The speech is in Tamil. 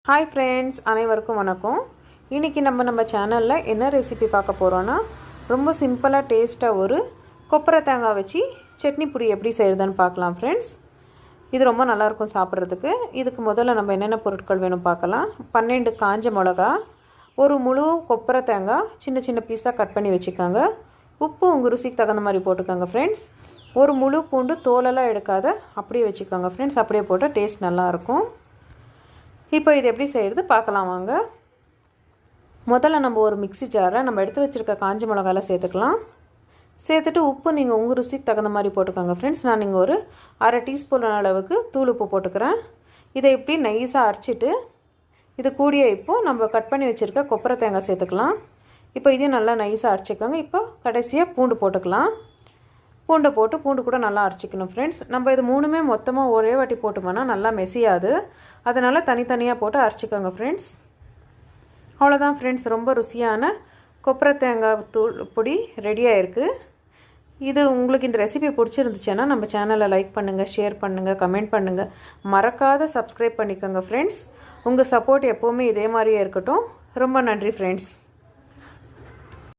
ஹாய் ஃப்ரெண்ட்ஸ், அனைவருக்கும் வணக்கம். இன்றைக்கி நம்ம சேனலில் என்ன ரெசிபி பார்க்க போகிறோன்னா, ரொம்ப சிம்பிளாக டேஸ்ட்டாக ஒரு கொப்பரை தேங்காய் வச்சு சட்னி பொடி எப்படி செய்கிறதுன்னு பார்க்கலாம் ஃப்ரெண்ட்ஸ். இது ரொம்ப நல்லாயிருக்கும் சாப்பிட்றதுக்கு. இதுக்கு முதல்ல நம்ம என்னென்ன பொருட்கள் வேணும் பார்க்கலாம். 12 காஞ்ச மிளகா, ஒரு முழு கொப்பரை தேங்காய் சின்ன சின்ன பீஸாக கட் பண்ணி வச்சுக்கோங்க. உப்பு உங்கள் ருசிக்கு தகுந்த மாதிரி போட்டுக்கோங்க ஃப்ரெண்ட்ஸ். ஒரு முழு பூண்டு தோலெல்லாம் எடுக்காத அப்படியே வச்சுக்கோங்க ஃப்ரெண்ட்ஸ். அப்படியே போட்டால் டேஸ்ட் நல்லாயிருக்கும். இப்போ இது எப்படி செய்கிறது பார்க்கலாம் வாங்க. முதல்ல நம்ம ஒரு மிக்ஸி ஜாரை நம்ம எடுத்து வச்சுருக்க காஞ்ச மிளகாலாம் சேர்த்துக்கலாம். சேர்த்துட்டு உப்பு நீங்கள் உங்கள் ருசிக்கு தகுந்த மாதிரி போட்டுக்கோங்க ஃப்ரெண்ட்ஸ். நான் நீங்கள் ஒரு அரை டீஸ்பூன் அளவுக்கு தூள் உப்பு போட்டுக்கிறேன். இதை இப்படி நைஸாக அரைச்சிட்டு இது கூடிய இப்போது நம்ம கட் பண்ணி வச்சுருக்க கொப்பரை தேங்காய் சேர்த்துக்கலாம். இப்போ இதையும் நல்லா நைஸாக அரைச்சிக்கோங்க. இப்போ கடைசியாக பூண்டு போட்டுக்கலாம். பூண்டை போட்டு பூண்டு கூட நல்லா அரைச்சிக்கணும் ஃப்ரெண்ட்ஸ். நம்ம இது மூணுமே மொத்தமாக ஒரே வாட்டி போட்டோம்னா நல்லா மெசியாது. அதனால் தனித்தனியாக போட்டு அரைச்சிக்கோங்க ஃப்ரெண்ட்ஸ். அவ்வளோதான் ஃப்ரெண்ட்ஸ், ரொம்ப ருசியான கொப்பரை தேங்காய் தூள் பொடி ரெடியாக இருக்குது. இது உங்களுக்கு இந்த ரெசிபி பிடிச்சிருந்துச்சுன்னா நம்ம சேனலை லைக் பண்ணுங்கள், ஷேர் பண்ணுங்கள், கமெண்ட் பண்ணுங்கள். மறக்காத சப்ஸ்கிரைப் பண்ணிக்கோங்க ஃப்ரெண்ட்ஸ். உங்கள் சப்போர்ட் எப்போவுமே இதே மாதிரியே இருக்கட்டும். ரொம்ப நன்றி ஃப்ரெண்ட்ஸ்.